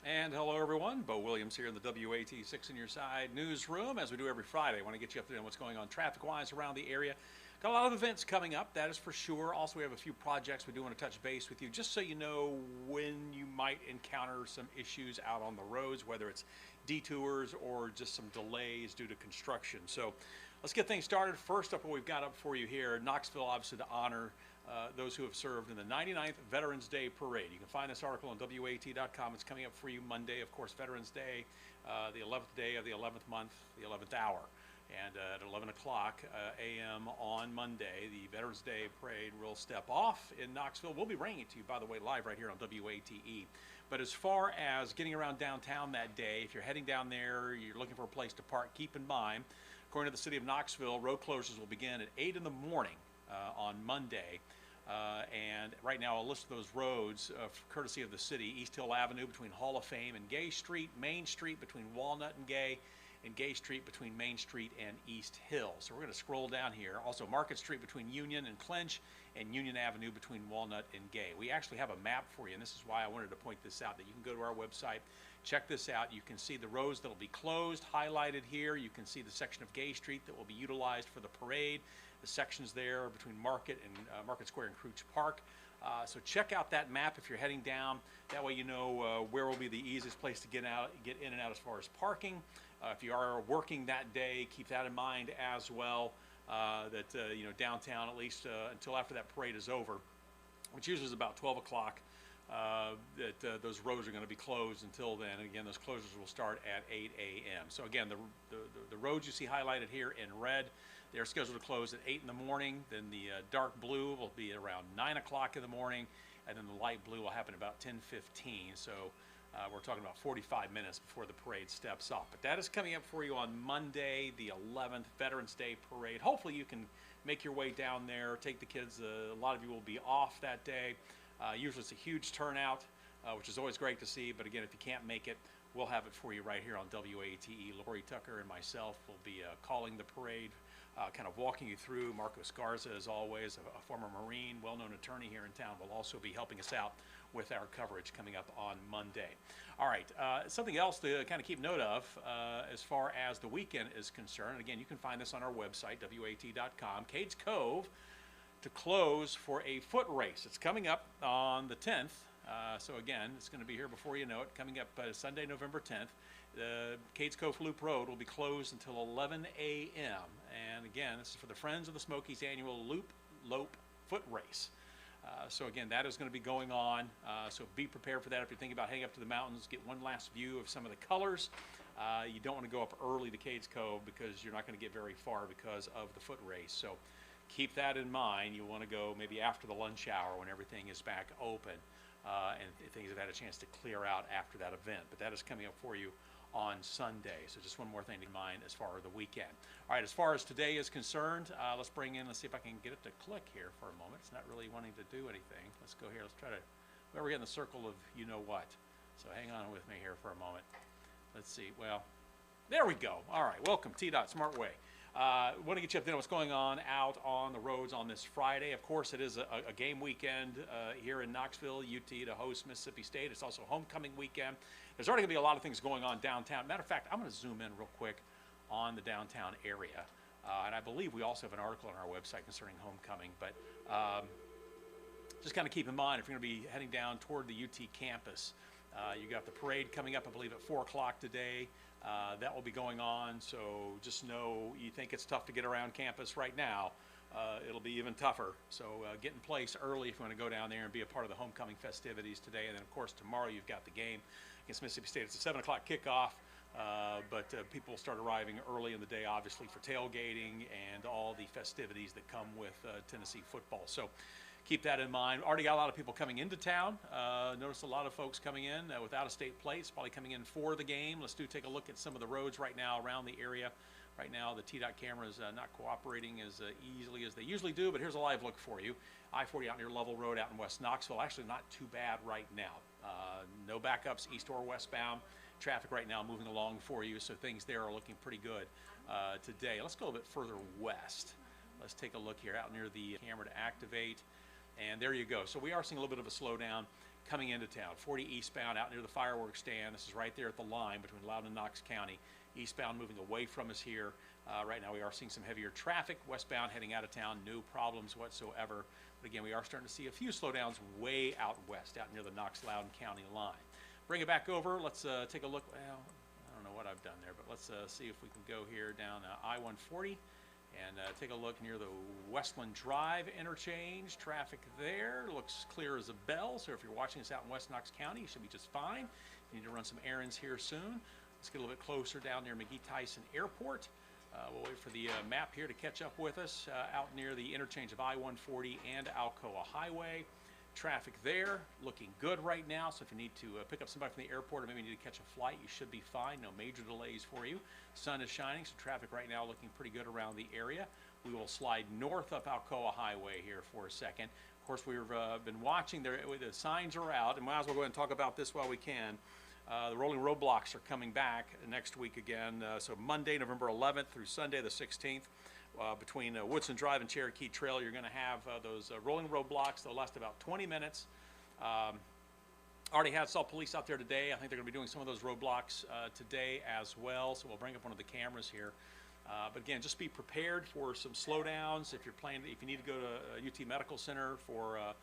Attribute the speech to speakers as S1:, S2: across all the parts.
S1: And hello everyone, Bo Williams here in the WATE 6 in Your Side newsroom. As we do every Friday, I want to get you up to date on what's going on traffic-wise around the area. Got a lot of events coming up, that is for sure. Also, we have a few projects we do want to touch base with you, just so you know when you might encounter some issues out on the roads, whether it's detours or just some delays due to construction. So let's get things started. First up, what we've got up for you here, Knoxville, obviously to honor those who have served in the 99th Veterans Day Parade. You can find this article on WAT.com. It's coming up for you Monday, of course, Veterans Day, the 11th day of the 11th month, the 11th hour. And at 11 o'clock a.m. on Monday, the Veterans Day Parade will step off in Knoxville. We'll be bringing it to you, by the way, live right here on WATE. But as far as getting around downtown that day, if you're heading down there, you're looking for a place to park, keep in mind, according to the city of Knoxville, road closures will begin at 8 in the morning on Monday. And right now, I'll list those roads courtesy of the city: East Hill Avenue between Hall of Fame and Gay Street, Main Street between Walnut and Gay Street between Main Street and East Hill. So we're going to scroll down here. Also, Market Street between Union and Clinch, and Union Avenue between Walnut and Gay. We actually have a map for you, and this is why I wanted to point this out, that you can go to our website, check this out. You can see the roads that will be closed highlighted here. You can see the section of Gay Street that will be utilized for the parade, the sections there between Market and Market Square and Crouch Park. So check out that map if you're heading down. That way you know where will be the easiest place to get in and out as far as parking. If you are working that day, keep that in mind as well, that you know, downtown, at least until after that parade is over, which usually is about 12 o'clock, that those roads are going to be closed until then. And again, those closures will start at 8 a.m. So again, the roads you see highlighted here in red, they're scheduled to close at 8 in the morning. Then the dark blue will be around 9 o'clock in the morning, and then the light blue will happen about 10:15. So we're talking about 45 minutes before the parade steps off. But that is coming up for you on Monday, the 11th, Veterans Day Parade. Hopefully you can make your way down there, take the kids. A lot of you will be off that day. Usually it's a huge turnout, which is always great to see. But again, if you can't make it, we'll have it for you right here on WATE. Lori Tucker and myself will be calling the parade, kind of walking you through. Marcos Garza, as always, a former Marine, well-known attorney here in town, will also be helping us out with our coverage coming up on Monday. All right, something else to kind of keep note of as far as the weekend is concerned. Again, you can find this on our website, WAT.com. Cades Cove to close for a foot race. It's coming up on the 10th. So again, it's going to be here before you know it. Coming up Sunday, November 10th. The Cades Cove Loop Road will be closed until 11 a.m. And again, this is for the Friends of the Smokies annual Loop Lope Foot Race. So again, that is going to be going on. So be prepared for that. If you're thinking about heading up to the mountains, get one last view of some of the colors. You don't want to go up early to Cades Cove because you're not going to get very far because of the foot race. So keep that in mind. You want to go maybe after the lunch hour when everything is back open and things have had a chance to clear out after that event. But that is coming up for you on Sunday. So just one more thing to keep in mind as far as the weekend. All right, as far as today is concerned, let's see if I can get it to click here for a moment. It's not really wanting to do anything. Let's go here. Let's try to, well, we're getting the circle of you know what. So hang on with me here for a moment. Let's see. Well, there we go. All right, welcome, T-Dot Smart Way. Want to get you up to know what's going on out on the roads on this Friday. Of course, it is a game weekend here in Knoxville, UT to host Mississippi State. It's also homecoming weekend. There's already going to be a lot of things going on downtown. Matter of fact, I'm going to zoom in real quick on the downtown area. And I believe we also have an article on our website concerning homecoming. But just kind of keep in mind, if you're going to be heading down toward the UT campus, you got the parade coming up, I believe, at 4 o'clock today. That will be going on, so just know, you think it's tough to get around campus right now, it'll be even tougher. So get in place early if you want to go down there and be a part of the homecoming festivities today. And then, of course, tomorrow you've got the game against Mississippi State. It's a 7 o'clock kickoff, but people will start arriving early in the day, obviously, for tailgating and all the festivities that come with Tennessee football. So keep that in mind. Already got a lot of people coming into town. Notice a lot of folks coming in with out-of-state plates, probably coming in for the game. Let's take a look at some of the roads right now around the area. Right now, the T-Dot camera is not cooperating as easily as they usually do, but here's a live look for you. I-40 out near Lovell Road out in West Knoxville. Actually, not too bad right now. No backups east or westbound. Traffic right now moving along for you, so things there are looking pretty good today. Let's go a bit further west. Let's take a look here out near the camera to activate. And there you go. So we are seeing a little bit of a slowdown coming into town. 40 eastbound out near the fireworks stand. This is right there at the line between Loudoun and Knox County. Eastbound moving away from us here. Right now we are seeing some heavier traffic. Westbound heading out of town, no problems whatsoever. But again, we are starting to see a few slowdowns way out west, out near the Knox-Loudoun County line. Bring it back over. Let's take a look. Well, I don't know what I've done there, but let's see if we can go here down I-140 and take a look near the Westland Drive interchange. Traffic there looks clear as a bell. So if you're watching us out in West Knox County, you should be just fine. You need to run some errands here soon. Let's get a little bit closer down near McGee-Tyson Airport. We'll wait for the map here to catch up with us out near the interchange of I-140 and Alcoa Highway. Traffic there looking good right now, so if you need to pick up somebody from the airport or maybe need to catch a flight, you should be fine. No major delays for you. Sun is shining, so traffic right now looking pretty good around the area. We will slide north up Alcoa Highway here for a second. Of course, we've been watching there. The signs are out, and might as well go ahead and talk about this while we can. The rolling roadblocks are coming back next week again. So Monday, November 11th through Sunday, the 16th, between Woodson Drive and Cherokee Trail, you're going to have those rolling roadblocks. They'll last about 20 minutes. Already saw police out there today. I think they're going to be doing some of those roadblocks today as well. So we'll bring up one of the cameras here. But again, just be prepared for some slowdowns. If you need to go to UT Medical Center for a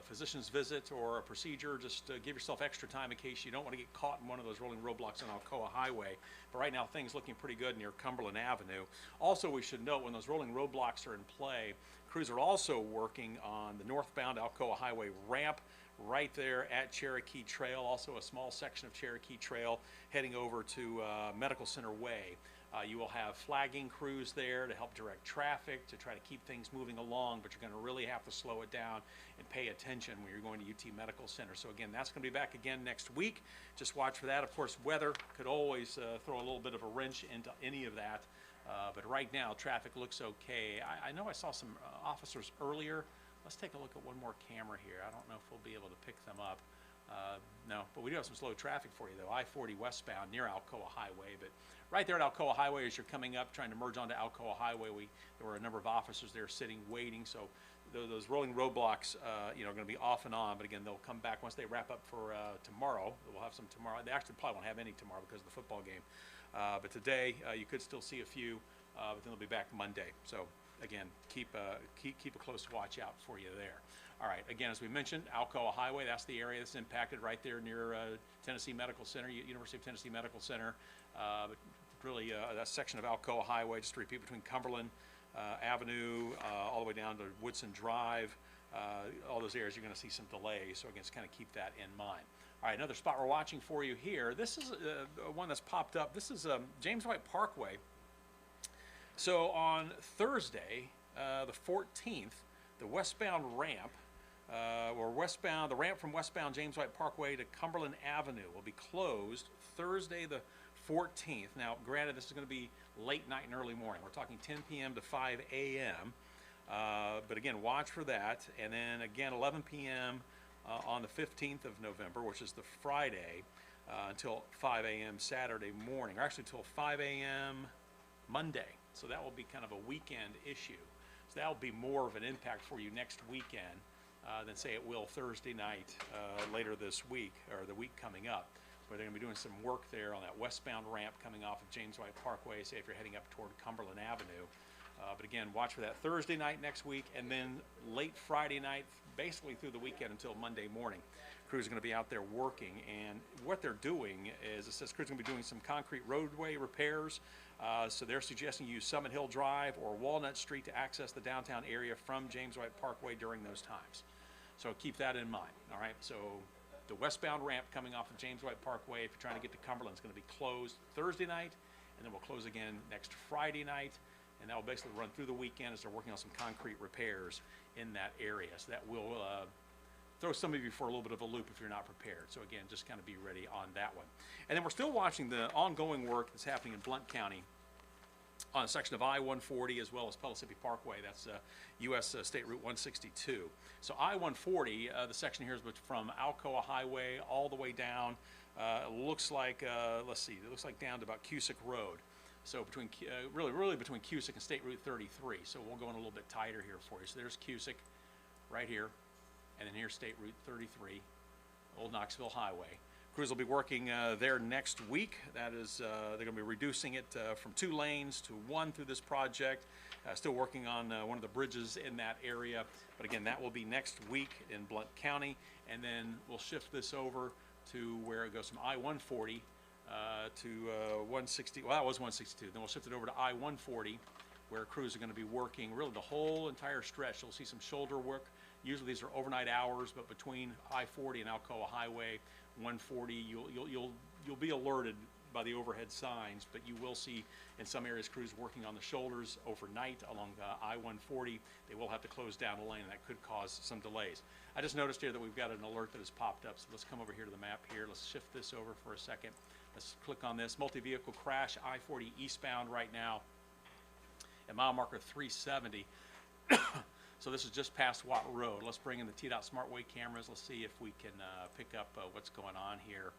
S1: physician's visit or a procedure, just give yourself extra time in case you don't want to get caught in one of those rolling roadblocks on Alcoa Highway. But right now, things looking pretty good near Cumberland Avenue. Also, we should note when those rolling roadblocks are in play, crews are also working on the northbound Alcoa Highway ramp right there at Cherokee Trail. Also, a small section of Cherokee Trail heading over to Medical Center Way. You will have flagging crews there to help direct traffic, to try to keep things moving along, but you're going to really have to slow it down and pay attention when you're going to UT Medical Center. So again, that's going to be back again next week. Just watch for that. Of course, weather could always throw a little bit of a wrench into any of that, but right now traffic looks okay. I know I saw some officers earlier. Let's take a look at one more camera here. I don't know if we'll be able to pick them up. No, but we do have some slow traffic for you, though. I-40 westbound near Alcoa Highway, but right there at Alcoa Highway as you're coming up, trying to merge onto Alcoa Highway, there were a number of officers there sitting, waiting. So those rolling roadblocks, are going to be off and on. But again, they'll come back once they wrap up for tomorrow. We'll have some tomorrow. They actually probably won't have any tomorrow because of the football game. But today, you could still see a few, but then they'll be back Monday. So again, keep a close watch out for you there. All right, again, as we mentioned, Alcoa Highway, that's the area that's impacted right there near Tennessee Medical Center, University of Tennessee Medical Center. But really, that section of Alcoa Highway, just to repeat, between Cumberland Avenue all the way down to Woodson Drive, all those areas you're going to see some delays. So again, just kind of keep that in mind. All right, another spot we're watching for you here. This is one that's popped up. This is James White Parkway. So on Thursday, the 14th, the westbound ramp, the ramp from westbound James White Parkway to Cumberland Avenue will be closed Thursday the 14th. Now, granted, this is going to be late night and early morning. We're talking 10 p.m. to 5 a.m. But again, watch for that. And then again, 11 p.m. On the 15th of November, which is the Friday, until 5 a.m. Saturday morning, or actually until 5 a.m. Monday. So that will be kind of a weekend issue. So that will be more of an impact for you next weekend than say it will Thursday night later this week or the week coming up. But they're going to be doing some work there on that westbound ramp coming off of James White Parkway, say if you're heading up toward Cumberland Avenue. But again, watch for that Thursday night next week and then late Friday night, basically through the weekend until Monday morning. Crews are going to be out there working, and what they're doing is, it says crews are going to be doing some concrete roadway repairs. So they're suggesting you use Summit Hill Drive or Walnut Street to access the downtown area from James White Parkway during those times. So keep that in mind, all right? So the westbound ramp coming off of James White Parkway, if you're trying to get to Cumberland, is going to be closed Thursday night, and then we'll close again next Friday night, and that will basically run through the weekend as they're working on some concrete repairs in that area. So that will throw some of you for a little bit of a loop if you're not prepared. So again, just kind of be ready on that one. And then we're still watching the ongoing work that's happening in Blount County on a section of I-140 as well as Pellissippi Parkway. That's U.S. State Route 162. So I-140, the section here is from Alcoa Highway all the way down. Looks like, let's see, it looks like down to about Cusick Road. So between, really between Cusick and State Route 33. So we'll go in a little bit tighter here for you. So there's Cusick right here, and then here's State Route 33. Old Knoxville Highway. Crews will be working there next week. That is, they're going to be reducing it from 2 lanes to 1 through this project. Still working on one of the bridges in that area. But again, that will be next week in Blount County. And then we'll shift this over to where it goes from I-140 to 160. Well, that was 162. Then we'll shift it over to I-140, where crews are going to be working really the whole entire stretch. You'll see some shoulder work. Usually these are overnight hours, but between I-40 and Alcoa Highway 140, you'll be alerted by the overhead signs, but you will see in some areas crews working on the shoulders overnight along I-140. They will have to close down a lane, and that could cause some delays. I just noticed here that we've got an alert that has popped up, so let's come over here to the map here. Let's shift this over for a second. Let's click on this. Multi-vehicle crash, I-40 eastbound right now at mile marker 370. So this is just past Watt Road. Let's bring in the TDOT SmartWay cameras. Let's see if we can pick up what's going on here.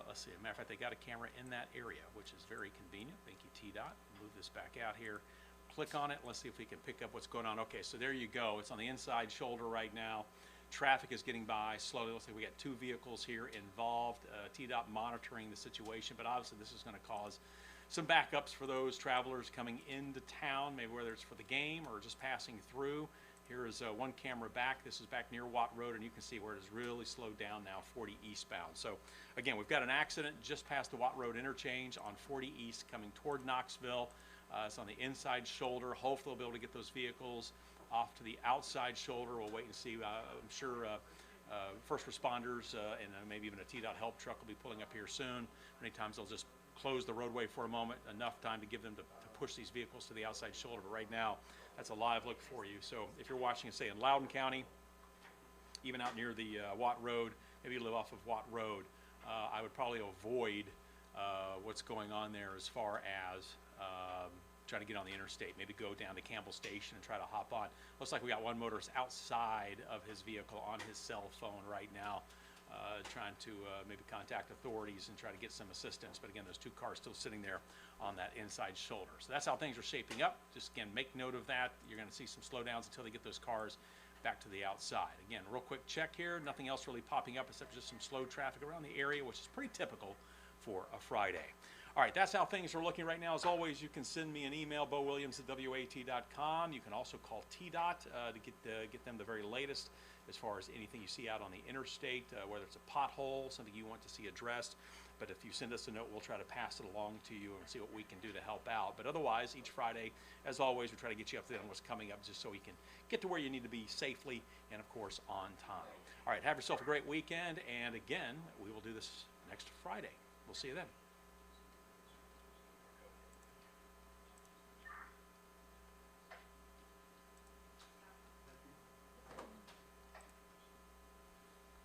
S1: Let's see. As a matter of fact, they got a camera in that area, which is very convenient. Thank you, TDOT. Move this back out here. Click on it. Let's see if we can pick up what's going on. Okay, so there you go. It's on the inside shoulder right now. Traffic is getting by slowly. Looks like we got 2 vehicles here involved. TDOT monitoring the situation, but obviously this is going to cause some backups for those travelers coming into town, maybe whether it's for the game or just passing through. Here is one camera back. This is back near Watt Road, and you can see where it is really slowed down now, 40 eastbound. So again, we've got an accident just past the Watt Road interchange on 40 east coming toward Knoxville. It's on the inside shoulder. Hopefully we'll be able to get those vehicles off to the outside shoulder. We'll wait and see. I'm sure first responders and maybe even a TDOT help truck will be pulling up here soon. Many times they'll just close the roadway for a moment, enough time to give them to push these vehicles to the outside shoulder. But right now, that's a live look for you. So if you're watching, say, in Loudoun County, even out near the Watt Road, maybe you live off of Watt Road, I would probably avoid what's going on there as far as trying to get on the interstate. Maybe go down to Campbell Station and try to hop on. Looks like we got one motorist outside of his vehicle on his cell phone right now, trying to maybe contact authorities and try to get some assistance. But again, there's 2 cars still sitting there on that inside shoulder. So that's how things are shaping up. Just again, make note of that. You're going to see some slowdowns until they get those cars back to the outside. Again, real quick check here. Nothing else really popping up except just some slow traffic around the area, which is pretty typical for a Friday. All right, that's how things are looking right now. As always, you can send me an email, bowilliams@WATE.com. You can also call TDOT to get them the very latest as far as anything you see out on the interstate, whether it's a pothole, something you want to see addressed. But if you send us a note, we'll try to pass it along to you and see what we can do to help out. But otherwise, each Friday, as always, we try to get you up to date on what's coming up just so we can get to where you need to be safely and, of course, on time. All right, have yourself a great weekend. And again, we will do this next Friday. We'll see you then.